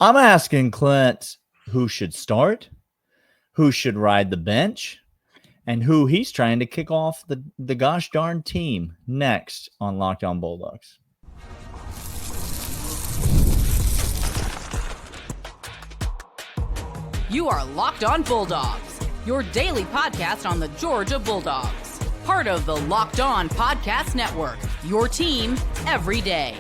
I'm asking Clint who should start, who should ride the bench, and who he's trying to kick off the gosh darn team next on Locked On Bulldogs. You are Locked On Bulldogs, your daily podcast on the Georgia Bulldogs. Part of the Locked On Podcast Network, your team every day.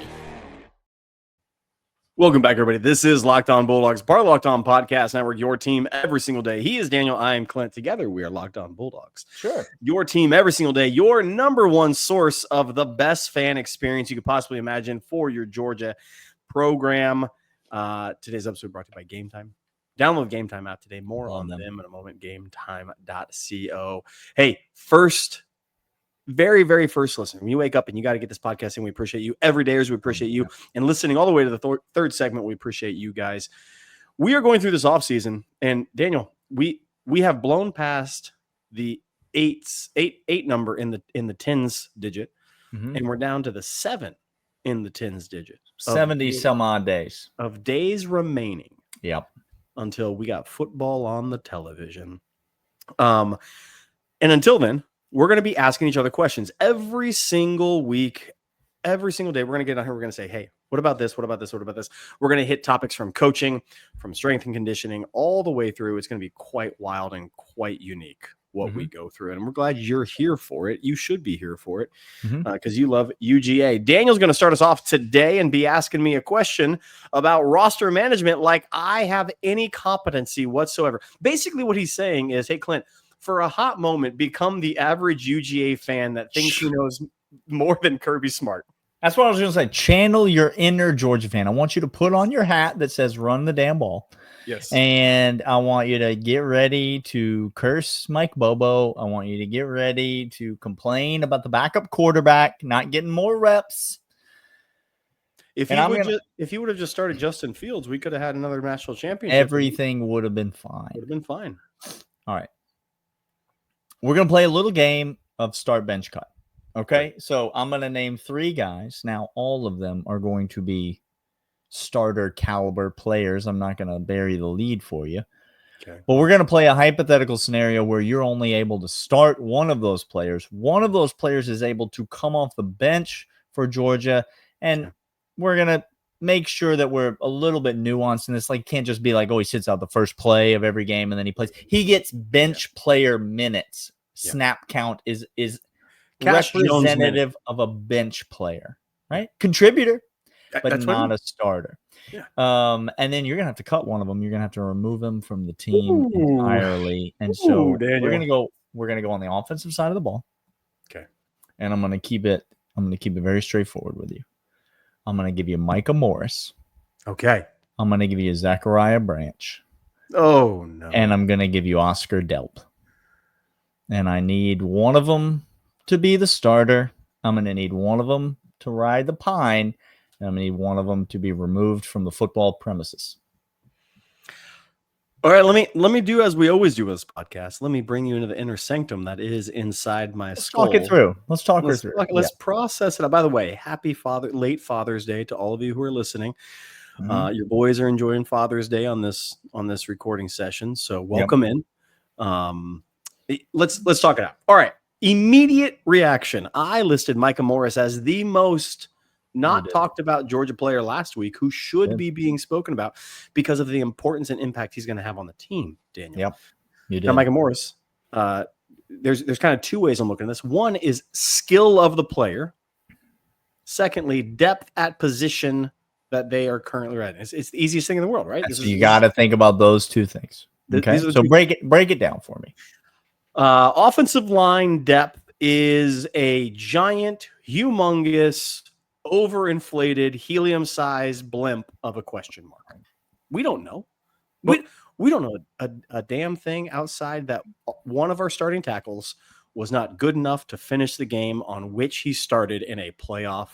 Welcome back, everybody. This is Locked On Bulldogs, part of Locked On Podcast Network, your team every single day. He is Daniel. I am Clint. Together, we are Locked On Bulldogs. Sure. Your team every single day, your number one source of the best fan experience you could possibly imagine for your Georgia program. Today's episode brought to you by Game Time. Download Game Time app today. More on them in a moment. GameTime.co. Hey, very first listener. When you wake up and you got to get this podcast in, we appreciate you. Every day, we appreciate you. And listening all the way to the third segment, we appreciate you guys. We are going through this offseason, and Daniel, we have blown past the eight number in the tens digit, and we're down to the 7 in the tens digit. 70 some odd days of days remaining. Yep. Until we got football on the television. And until then, we're going to be asking each other questions every single week, every single day. We're going to get on here. We're going to say, hey, what about this? What about this? What about this? We're going to hit topics from coaching, from strength and conditioning, all the way through. It's going to be quite wild and quite unique what we go through. And we're glad you're here for it. You should be here for it because you love UGA. Daniel's going to start us off today and be asking me a question about roster management like I have any competency whatsoever. Basically what he's saying is, hey, Clint, for a hot moment, become the average UGA fan that thinks he knows more than Kirby Smart. That's what I was going to say. Channel your inner Georgia fan. I want you to put on your hat that says run the damn ball. Yes. And I want you to get ready to curse Mike Bobo. I want you to get ready to complain about the backup quarterback not getting more reps. If he would have just started Justin Fields, we could have had another national championship. Everything would have been fine. Would have been fine. All right. We're going to play a little game of start bench cut. Okay. So I'm going to name 3 guys. Now, all of them are going to be starter caliber players. I'm not going to bury the lead for you. Okay. But we're going to play a hypothetical scenario where you're only able to start one of those players. One of those players is able to come off the bench for Georgia. And we're going to make sure that we're a little bit nuanced in this. Like, can't just be like, oh, he sits out the first play of every game and then he plays. He gets bench player minutes. Snap count is representative of a bench player, right? Contributor, but not a starter. Yeah. And then you're gonna have to cut one of them. You're gonna have to remove them from the team entirely. And so we're gonna go on the offensive side of the ball. Okay. And I'm gonna keep it very straightforward with you. I'm gonna give you Micah Morris. Okay. I'm gonna give you Zachariah Branch. Oh no. And I'm gonna give you Oscar Delp. And I need one of them to be the starter. I'm going to need one of them to ride the pine. And I'm going to need one of them to be removed from the football premises. All right, let me do as we always do with this podcast. Let me bring you into the inner sanctum that is inside my skull. Talk it through. Let's talk her through. Let's process it. By the way, happy late Father's Day to all of you who are listening. Your boys are enjoying Father's Day on this recording session, so welcome in. Let's talk it out. All right. Immediate reaction. I listed Micah Morris as the most not talked about Georgia player last week who should be being spoken about because of the importance and impact he's going to have on the team, Daniel. Yep. You did. Now, Micah Morris, there's kind of 2 ways I'm looking at this. One is skill of the player. Secondly, depth at position that they are currently at. It's the easiest thing in the world, right? You got to think about those 2 things. Okay. So break it down for me. Offensive line depth is a giant, humongous, overinflated, helium-sized blimp of a question mark. We don't know. We don't know a damn thing outside that one of our starting tackles was not good enough to finish the game on which he started in a playoff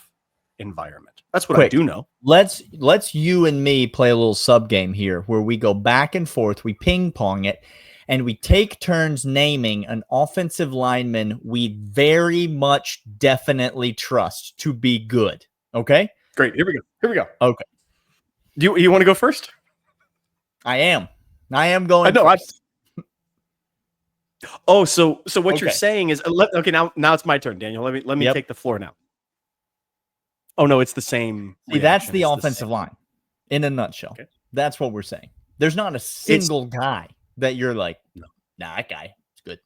environment. That's what I do know. Let's you and me play a little sub game here where we go back and forth, we ping pong it, and we take turns naming an offensive lineman we very much definitely trust to be good. Okay? Great. Here we go. Okay. Do you want to go first? I am going. I know. First. Oh, so what you're Okay. saying is okay. Now it's my turn, Daniel. Let me Yep. take the floor now. Oh no, it's the same. See, that's reaction. the It's offensive same. line in a nutshell. Okay. That's what we're saying. There's not a single guy that you're like, No. nah, that guy is good.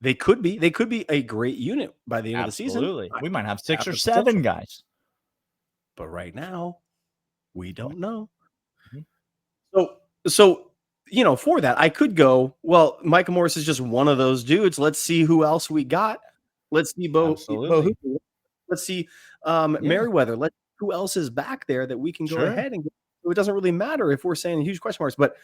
They could be. They could be a great unit by the end of the season. Absolutely. We might have 6 or the 7 potential. guys. But right now, we don't know. Mhm. So for that, I could go, well, Micah Morris is just one of those dudes. Let's see who else we got. Let's see Absolutely. Let's see Merriweather. Who else is back there that we can go Sure. ahead and get. So it doesn't really matter if we're saying huge question marks, but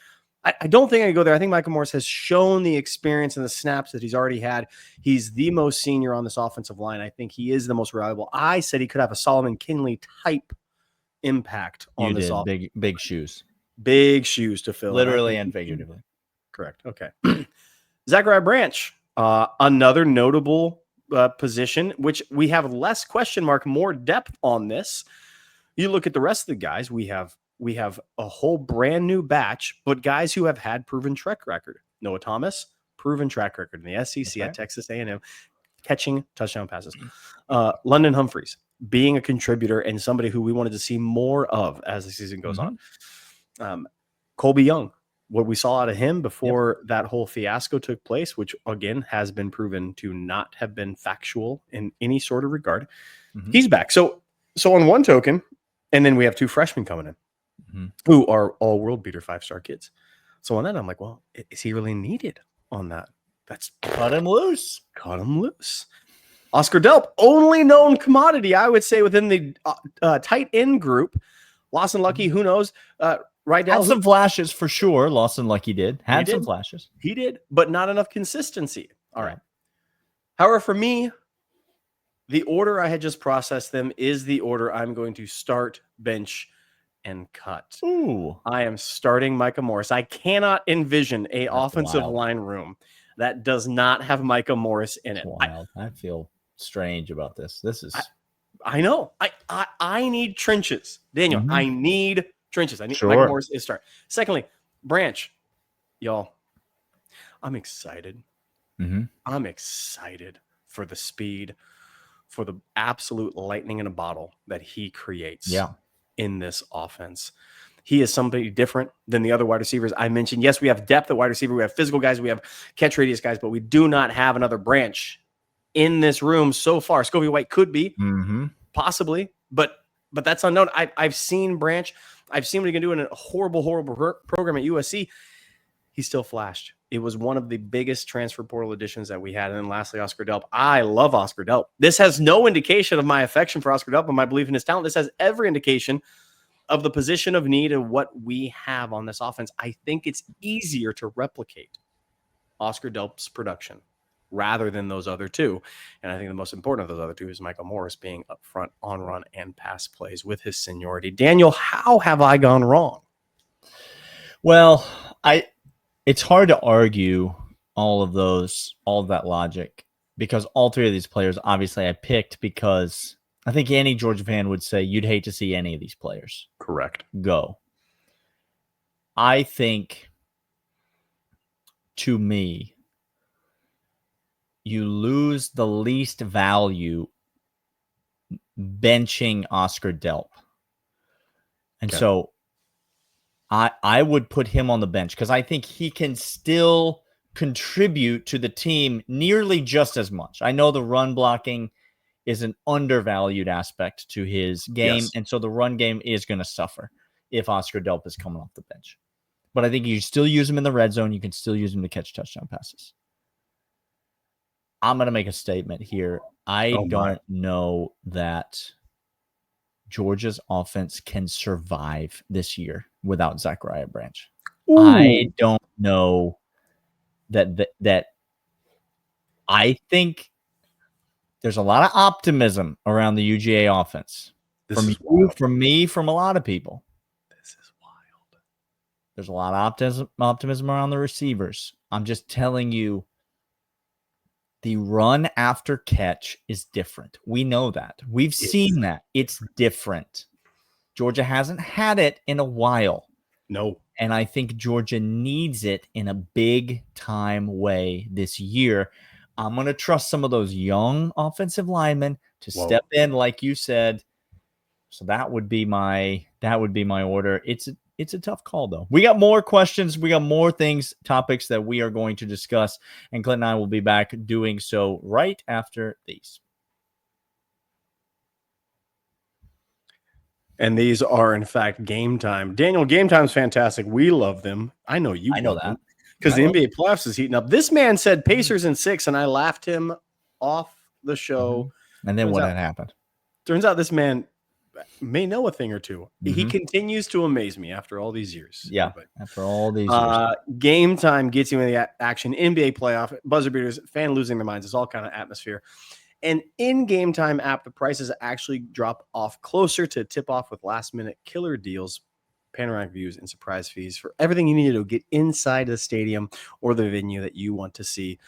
I don't think I go there. I think Micah Morris has shown the experience and the snaps that he's already had. He's the most senior on this offensive line. I think he is the most reliable. I said he could have a Solomon Kinley type impact on this offense. Big shoes. Big shoes to fill. Literally and figuratively. Correct. Okay. Zachariah Branch, another notable position, which we have less question mark, more depth on this. You look at the rest of the guys, we have a whole brand new batch, but guys who have had proven track record. Noah Thomas, proven track record in the SEC at Texas A&M, catching touchdown passes. London Humphreys, being a contributor and somebody who we wanted to see more of as the season goes on. Colby Young, what we saw out of him before that whole fiasco took place, which again has been proven to not have been factual in any sort of regard. He's back. So on one token, and then we have 2 freshmen coming in who are all world beater 5-star kids. So on that, I'm like, well, is he really needed on that? That's cut him loose. Oscar Delp, only known commodity, I would say, within the tight end group. Lawson Lucky, who knows? Right now, had some flashes for sure. Lawson Lucky did. Some flashes. He did, but not enough consistency. All right. However, for me, the order I had just processed them is the order I'm going to start, bench, and cut. Ooh. I am starting Micah Morris. I cannot envision a offensive line room that does not have Micah Morris in it. I feel strange about this. This is. I know. I need trenches, Daniel. I need trenches. I need Micah Morris is start. Secondly, Branch, y'all. I'm excited. I'm excited for the speed, for the absolute lightning in a bottle that he creates in this offense. He is somebody different than the other wide receivers I mentioned. Yes, we have depth at wide receiver. We have physical guys. We have catch radius guys, but we do not have another Branch in this room so far. Scovie White could be, possibly, but that's unknown. I've seen Branch. I've seen what he can do in a horrible program at USC. He still flashed. It was one of the biggest transfer portal additions that we had. And then lastly, Oscar Delp. I love Oscar Delp. This has no indication of my affection for Oscar Delp and my belief in his talent. This has every indication of the position of need and what we have on this offense. I think it's easier to replicate Oscar Delp's production rather than those other 2. And I think the most important of those other 2 is Michael Morris being up front on run and pass plays with his seniority. Daniel, how have I gone wrong? Well, it's hard to argue all of that logic because all 3 of these players, obviously I picked because I think any Georgia fan would say you'd hate to see any of these players go. I think, to me, you lose the least value benching Oscar Delp. And so I would put him on the bench because I think he can still contribute to the team nearly just as much. I know the run blocking is an undervalued aspect to his game, and so the run game is going to suffer if Oscar Delp is coming off the bench. But I think you still use him in the red zone. You can still use him to catch touchdown passes. I'm going to make a statement here. I don't know that Georgia's offense can survive this year without Zachariah Branch. I don't know that I think there's a lot of optimism around the UGA offense. From me, from a lot of people. This is wild. There's a lot of optimism around the receivers. I'm just telling you, the run after catch is different. We know that. We've seen that. It's different. Georgia hasn't had it in a while. No. And I think Georgia needs it in a big time way this year. I'm going to trust some of those young offensive linemen to step in, like you said. So that would be my order. It's a tough call, though. We got more questions. We got more topics that we are going to discuss. And Clint and I will be back doing so right after these. And these are, in fact, Game Time. Daniel, Game Time's fantastic. We love them. I know you know love that. them because the NBA playoffs is heating up. This man said Pacers in 6, and I laughed him off the show. And then what had happened? Turns out this man may know a thing or two. He continues to amaze me after all these years. Yeah, after all these years. Game Time gets you in the action. NBA playoff, buzzer beaters, fan losing their minds. It's all kind of atmosphere. And in Game Time app, the prices actually drop off closer to tip off with last minute killer deals, panoramic views, and surprise fees for everything you need to get inside the stadium or the venue that you want to see.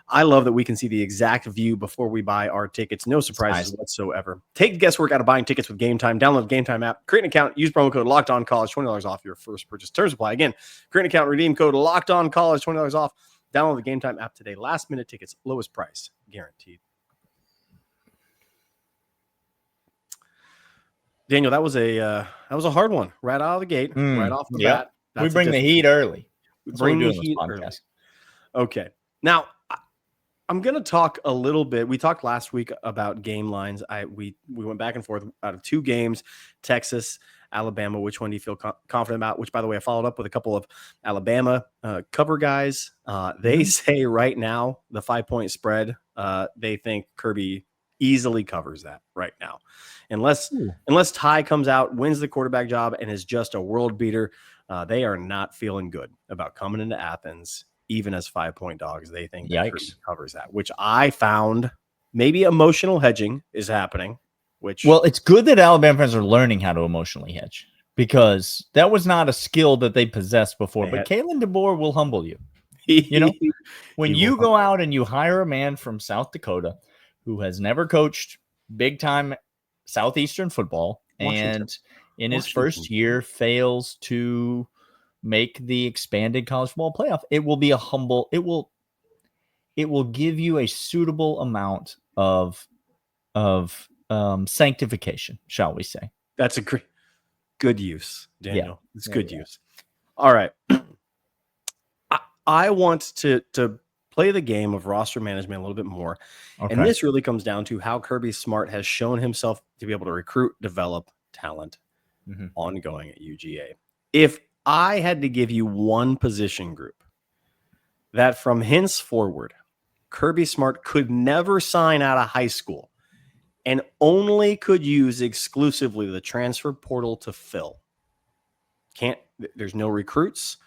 I love that we can see the exact view before we buy our tickets. No surprises whatsoever. Take the guesswork out of buying tickets with Game Time. Download the Game Time app, create an account, use promo code LOCKEDONCollege, $20 off your first purchase. Terms apply. Again, create an account, redeem code LOCKEDONCollege, $20 off. Download the Game Time app today. Last minute tickets, lowest price, guaranteed. Daniel, that was a hard one right out of the gate, right off the bat. We bring the heat early. Bring the heat early. Okay. Now, I'm going to talk a little bit. We talked last week about game lines. We went back and forth out of 2 games, Texas, Alabama. Which one do you feel confident about? Which, by the way, I followed up with a couple of Alabama cover guys. They say right now the 5-point spread, they think Kirby easily covers that right now. Unless Ty comes out, wins the quarterback job, and is just a world beater, they are not feeling good about coming into Athens, even as 5-point dogs. They think that Kirby covers that, which I found maybe emotional hedging is happening. Well, it's good that Alabama fans are learning how to emotionally hedge because that was not a skill that they possessed before. But Kalen DeBoer will humble you. You know, when you go out and you hire a man from South Dakota who has never coached big time Southeastern football and in his first year fails to make the expanded college football playoff, it will be a humble, it will give you a suitable amount of sanctification, shall we say. That's a good use, Daniel. Yeah. It's good use. All right. I want to play the game of roster management a little bit more. Okay. And this really comes down to how Kirby Smart has shown himself to be able to recruit, develop talent ongoing at UGA. If I had to give you one position group that from henceforward, Kirby Smart could never sign out of high school and only could use exclusively the transfer portal to fill. There's no recruits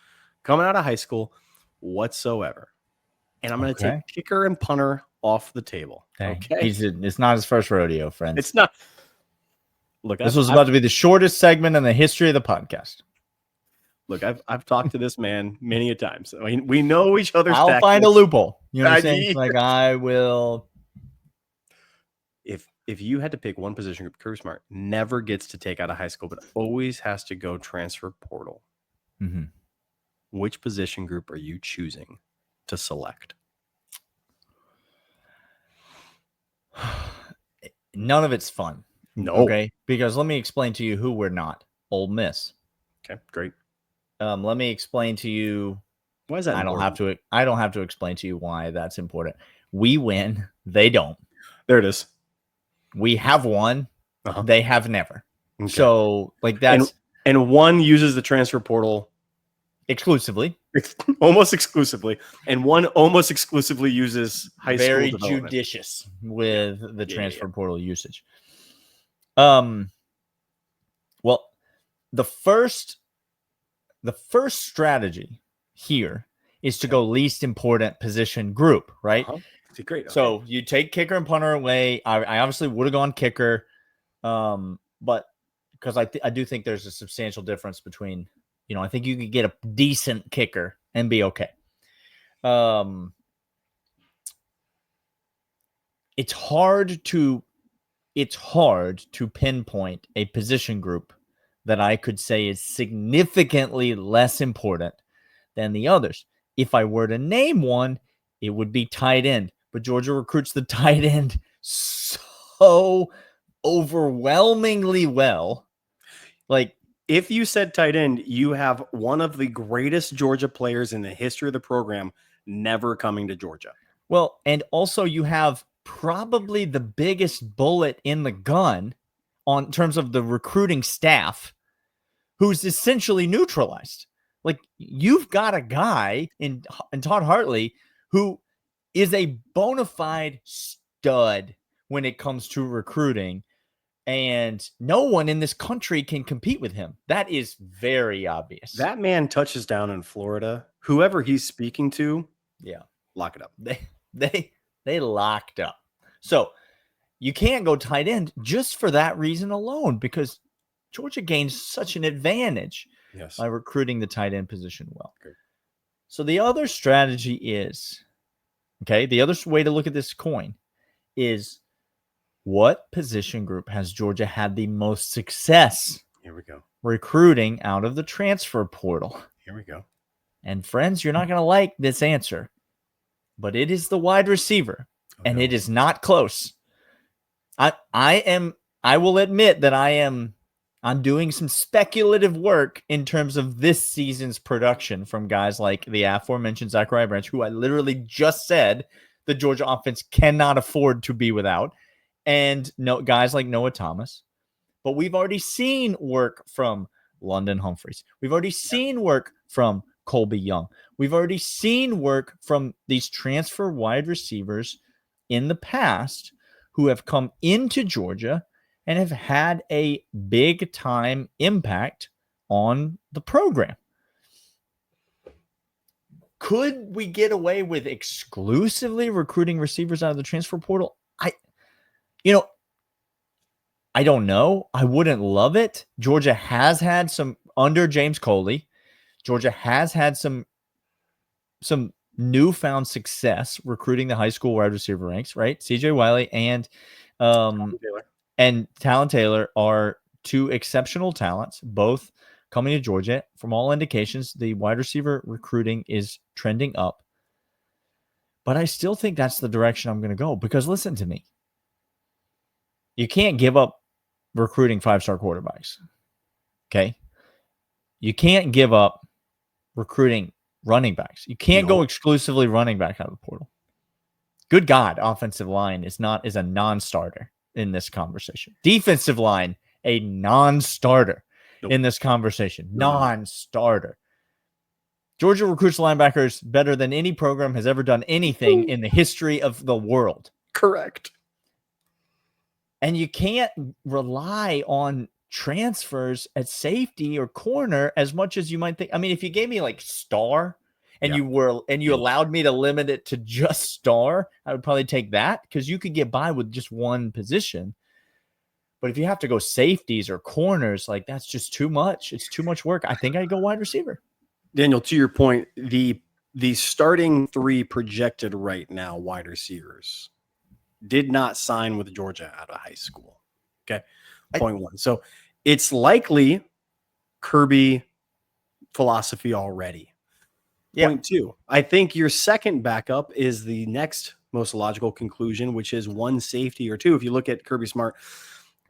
coming out of high school whatsoever. And I'm going to take kicker and punter off the table. Okay. It's not his first rodeo, friends. It's not. Look, this was about to be the shortest segment in the history of the podcast. Look, I've talked to this man many a times. I mean, we know each other's I'll find a loophole. You know what I'm saying? Like I will. If you had to pick one position group, Kirby Smart never gets to take out of high school, but always has to go transfer portal. Which position group are you choosing to select? None of it's fun. No. Okay. Because let me explain to you who we're not. Ole Miss. Okay, great. Let me explain to you why is that important? I don't have to explain to you why that's important. We win, they don't. There it is. We have won, they have never. Okay. So like that's and one uses the transfer portal exclusively. Almost exclusively. And one almost exclusively uses high school development. Very judicious with the transfer portal usage. Well, the first strategy here is to go least important position group, right? Great. Okay. So you take kicker and punter away. I obviously would have gone kicker, but because I do think there's a substantial difference between, I think you could get a decent kicker and be okay. It's hard to pinpoint a position group that I could say is significantly less important than the others. If I were to name one, it would be tight end. But Georgia recruits the tight end so overwhelmingly well. Like, if you said tight end, you have one of the greatest Georgia players in the history of the program never coming to Georgia. Well, and also you have probably the biggest bullet in the gun on terms of the recruiting staff who's essentially neutralized. Like, you've got a guy in Todd Hartley who is a bona fide stud when it comes to recruiting, and no one in this country can compete with him. That is very obvious. That man touches down in Florida. Whoever he's speaking to, yeah, lock it up. They locked up. So you can't go tight end just for that reason alone, because Georgia gains such an advantage by recruiting the tight end position well. Okay. So the other strategy is, the other way to look at this coin is, what position group has Georgia had the most success? Here we go. Recruiting out of the transfer portal. Here we go. And friends, you're not going to like this answer, but it is the wide receiver, and it is not close. I will admit that I'm doing some speculative work in terms of this season's production from guys like the aforementioned Zachariah Branch, who I literally just said the Georgia offense cannot afford to be without, and guys like Noah Thomas. But we've already seen work from London Humphreys. We've already seen work from Colby Young. We've already seen work from these transfer wide receivers in the past who have come into Georgia and have had a big time impact on the program. Could we get away with exclusively recruiting receivers out of the transfer portal? I don't know. I wouldn't love it. Georgia has had some under James Coley. Georgia has had some newfound success recruiting the high school wide receiver ranks, right? CJ Wiley and Talon Taylor are two exceptional talents, both coming to Georgia. From all indications, the wide receiver recruiting is trending up. But I still think that's the direction I'm going to go, because listen to me. You can't give up recruiting 5-star quarterbacks. Okay? You can't give up recruiting running backs. You can't go exclusively running back out of the portal. Good God, offensive line is a non-starter in this conversation. Defensive line, a non-starter in this conversation. Non-starter. Georgia recruits linebackers better than any program has ever done anything in the history of the world. Correct. And you can't rely on transfers at safety or corner as much as you might think. I mean, if you gave me like star and you allowed me to limit it to just star, I would probably take that, because you could get by with just one position. But if you have to go safeties or corners, like, that's just too much. It's too much work. I think I'd go wide receiver. Daniel, to your point, the starting three projected right now wide receivers did not sign with Georgia out of high school. Okay. Point one. So it's likely Kirby philosophy already. Yeah. Point two. I think your second backup is the next most logical conclusion, which is one safety or two. If you look at Kirby Smart,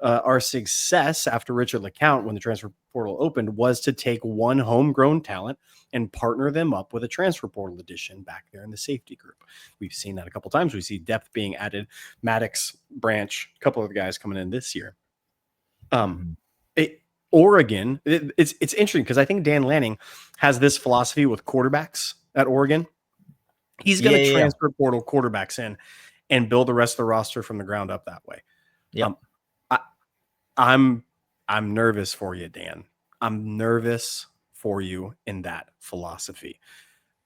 our success after Richard LeCount, when the transfer portal opened, was to take one homegrown talent and partner them up with a transfer portal addition back there in the safety group. We've seen that a couple times. We see depth being added. Maddox, Branch, a couple of guys coming in this year. Oregon, it's interesting because I think Dan Lanning has this philosophy with quarterbacks at Oregon. He's going to transfer portal quarterbacks in and build the rest of the roster from the ground up that way. Yeah. I'm nervous for you, Dan. I'm nervous for you in that philosophy.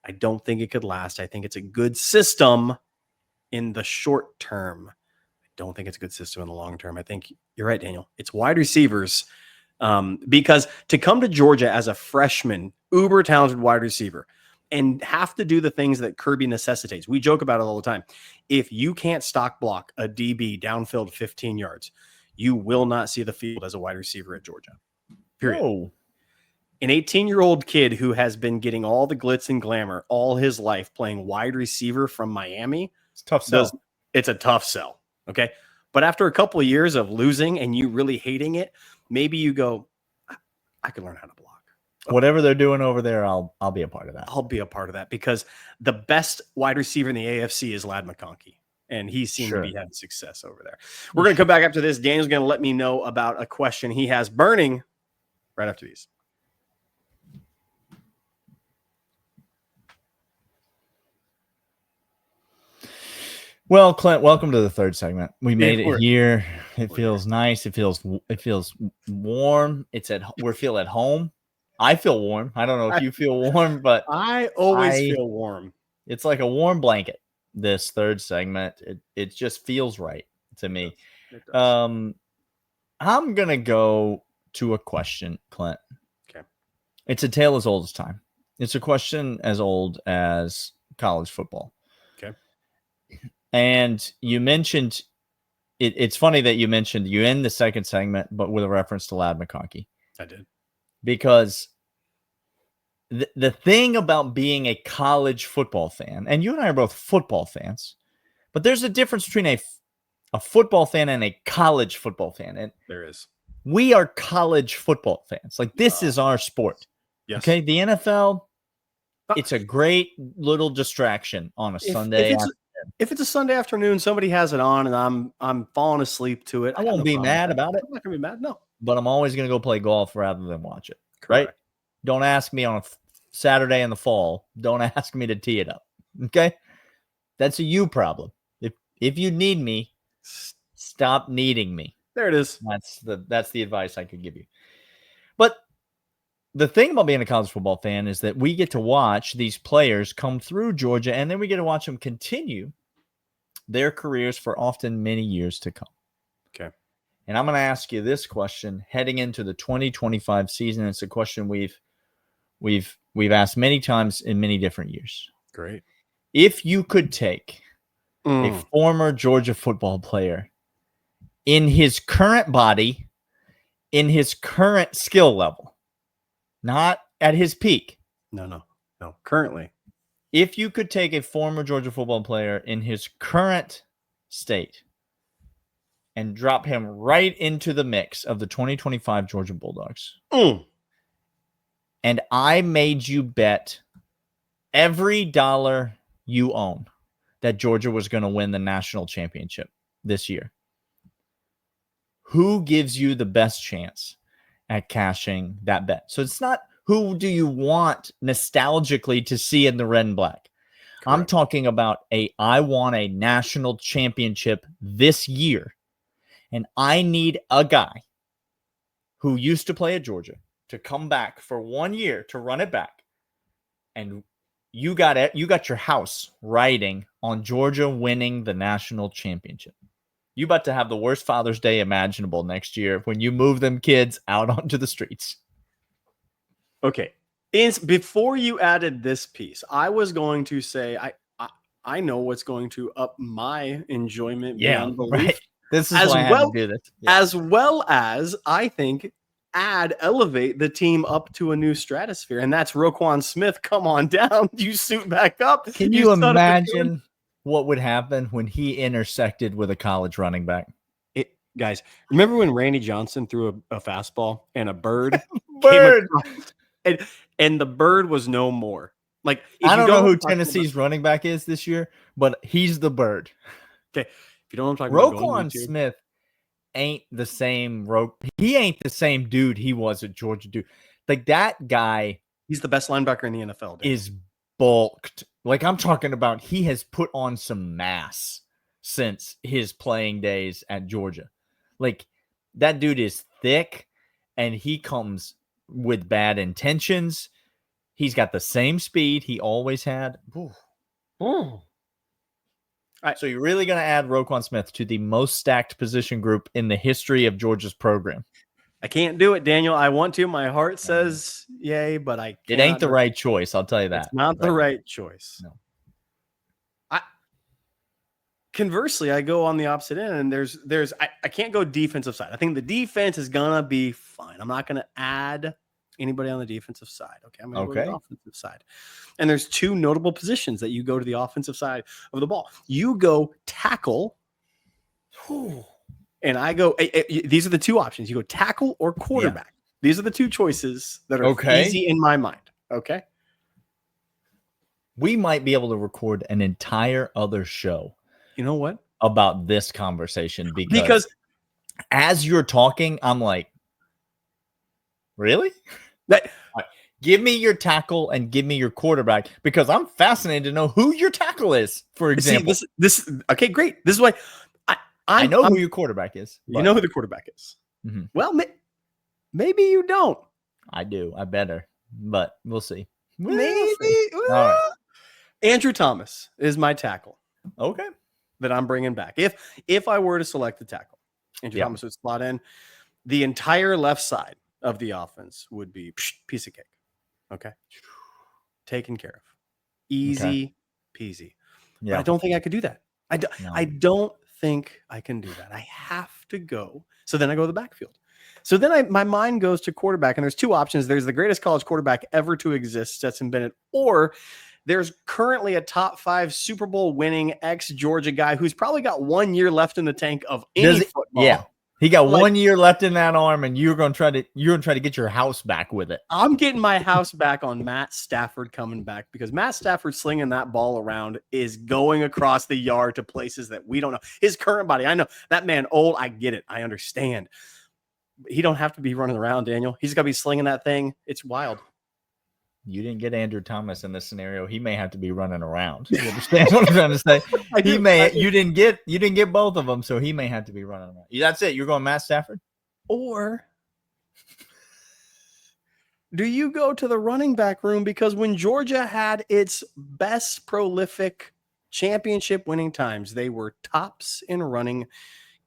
I don't think it could last. I think it's a good system in the short term. I don't think it's a good system in the long term. I think you're right, Daniel. It's wide receivers, because to come to Georgia as a freshman, uber talented wide receiver, and have to do the things that Kirby necessitates. We joke about it all the time. If you can't stock block a DB downfield 15 yards, you will not see the field as a wide receiver at Georgia. Period. Whoa. An 18-year-old kid who has been getting all the glitz and glamour all his life playing wide receiver from Miami. It's a tough sell. It's a tough sell. Okay. But after a couple of years of losing and you really hating it, maybe you go, I can learn how to block. Whatever they're doing over there, I'll be a part of that. I'll be a part of that because the best wide receiver in the AFC is Ladd McConkey. And he seemed to be having success over there. We're going to come back after this. Daniel's going to let me know about a question he has burning right after these. Well, Clint, welcome to the third segment. We made it here. It feels nice. It feels warm. We feel at home. I feel warm. I don't know if you feel warm, but I always feel warm. It's like a warm blanket. This third segment, it just feels right to me. I'm gonna go to a question, Clint. Okay. It's a tale as old as time. It's a question as old as college football. Okay. And you mentioned it's funny that you mentioned you in the second segment, but with a reference to Ladd McConkey. I did. Because the thing about being a college football fan, and you and I are both football fans, but there's a difference between a football fan and a college football fan. And there is. We are college football fans. Like, this is our sport. Yes. Okay. The NFL, it's a great little distraction on a Sunday. If it's a Sunday afternoon, somebody has it on, and I'm falling asleep to it. I won't be mad about it. I'm not gonna be mad. No. But I'm always gonna go play golf rather than watch it. Correct. Right? Don't ask me on a Saturday in the fall. Don't ask me to tee it up. Okay? That's a you problem. If you need me, stop needing me. There it is. That's the advice I could give you. But the thing about being a college football fan is that we get to watch these players come through Georgia, and then we get to watch them continue their careers for often many years to come. Okay. And I'm going to ask you this question heading into the 2025 season. It's a question we've asked many times in many different years. Great. If you could take a former Georgia football player in his current body, in his current skill level, not at his peak. No. Currently. If you could take a former Georgia football player in his current state and drop him right into the mix of the 2025 Georgia Bulldogs, and I made you bet every dollar you own that Georgia was going to win the national championship this year, who gives you the best chance at cashing that bet? So it's not who do you want nostalgically to see in the red and black. Correct. I'm talking about I want a national championship this year, and I need a guy who used to play at Georgia to come back for 1 year to run it back. And you got your house riding on Georgia winning the national championship. You about to have the worst Father's Day imaginable next year when you move them kids out onto the streets. Okay. Before you added this piece, I was going to say I know what's going to up my enjoyment beyond belief. Right. This is why I had to do this. Yeah. As well as I think elevate the team up to a new stratosphere, and that's Roquan Smith. Come on down, you suit back up. Can you imagine what would happen when he intersected with a college running back? Guys, remember when Randy Johnson threw a fastball and a bird? And the bird was no more. Like, I don't know who Tennessee's running back is this year, but he's the bird. Okay. If you don't know what I'm talking about, Roquan Smith ain't the same he ain't the same dude he was at Georgia, dude. Like, that guy, he's the best linebacker in the NFL, dude. Is bulked. Like, I'm talking about, he has put on some mass since his playing days at Georgia. Like, that dude is thick, and he comes with bad intentions. He's got the same speed he always had. So you're really going to add Roquan Smith to the most stacked position group in the history of Georgia's program? I can't do it, Daniel. I want to. My heart says yay, but I can't. It ain't the right choice. I'll tell you that. It's not the right choice. No. Conversely, I go on the opposite end, and I can't go defensive side. I think the defense is gonna be fine. I'm not gonna add anybody on the defensive side. Okay, I'm gonna go to the offensive side. And there's two notable positions that you go to the offensive side of the ball. You go tackle, and I go. These are the two options. You go tackle or quarterback. Yeah. These are the two choices that are easy in my mind. Okay. We might be able to record an entire other show. You know what? About this conversation because as you're talking, I'm like, really? Give me your tackle and give me your quarterback because I'm fascinated to know who your tackle is, for example. See, this okay, great. This is why I know who your quarterback is. You know who the quarterback is. Mm-hmm. Well, maybe you don't. I do. I better, but we'll see. Maybe. All right. Andrew Thomas is my tackle. Okay. That I'm bringing back. If I were to select the tackle, Andrew Thomas would slot in. The entire left side of the offense would be piece of cake. Okay. Taken care of. Easy peasy. Yeah. But I don't think I could do that. I don't think I can do that. I have to go. So then I go to the backfield. So then my mind goes to quarterback, and there's two options. There's the greatest college quarterback ever to exist, Stetson Bennett, or there's currently a top 5 Super Bowl winning ex-Georgia guy who's probably got 1 year left in the tank of any football. Yeah. He got 1 year left in that arm, and you're going to try to get your house back with it. I'm getting my house back on Matt Stafford coming back because Matt Stafford slinging that ball around is going across the yard to places that we don't know. His current body, I know that man old. I get it. I understand. He don't have to be running around, Daniel. He's got to be slinging that thing. It's wild. You didn't get Andrew Thomas in this scenario. He may have to be running around. You understand what I'm trying to say? You didn't get both of them, so he may have to be running around. That's it. You're going Matt Stafford? Or do you go to the running back room? Because when Georgia had its best prolific championship winning times, they were tops in running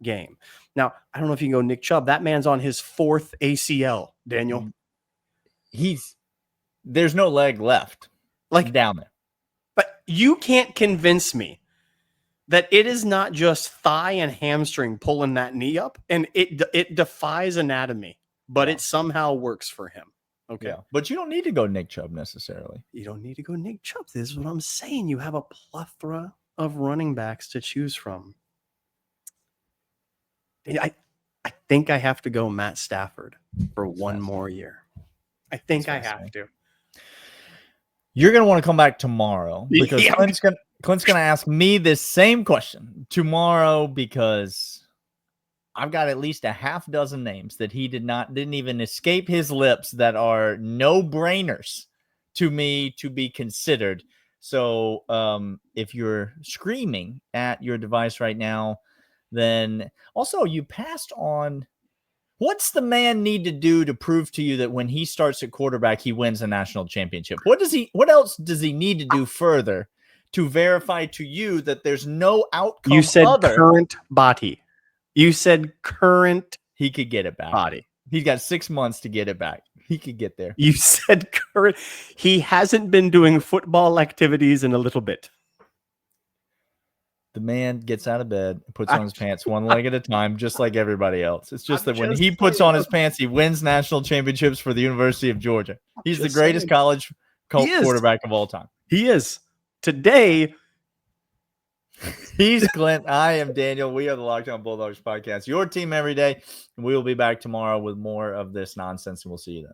game. Now, I don't know if you can go Nick Chubb. That man's on his 4th ACL, Daniel. There's no leg left, like down there. But you can't convince me that it is not just thigh and hamstring pulling that knee up, and it defies anatomy, but it somehow works for him. Okay. Yeah. But you don't need to go Nick Chubb necessarily. You don't need to go Nick Chubb. This is what I'm saying. You have a plethora of running backs to choose from. I think I have to go Matt Stafford for one more year. I think I have to. You're going to want to come back tomorrow because Clint's going to ask me this same question tomorrow because I've got at least a half dozen names that he didn't even escape his lips that are no-brainers to me to be considered. So if you're screaming at your device right now, then also you passed on. What's the man need to do to prove to you that when he starts at quarterback, he wins a national championship? What else does he need to do further to verify to you that there's no outcome? You said current body. You said current. He could get it back. Body. He's got 6 months to get it back. He could get there. You said current. He hasn't been doing football activities in a little bit. The man gets out of bed, puts on his pants one leg at a time, just like everybody else. It's just that when he puts on his pants, he wins national championships for the University of Georgia. He's the greatest college quarterback of all time. He is. Today, he's Clint. I am Daniel. We are the Locked On Bulldogs podcast, your team every day. And we will be back tomorrow with more of this nonsense, and we'll see you then.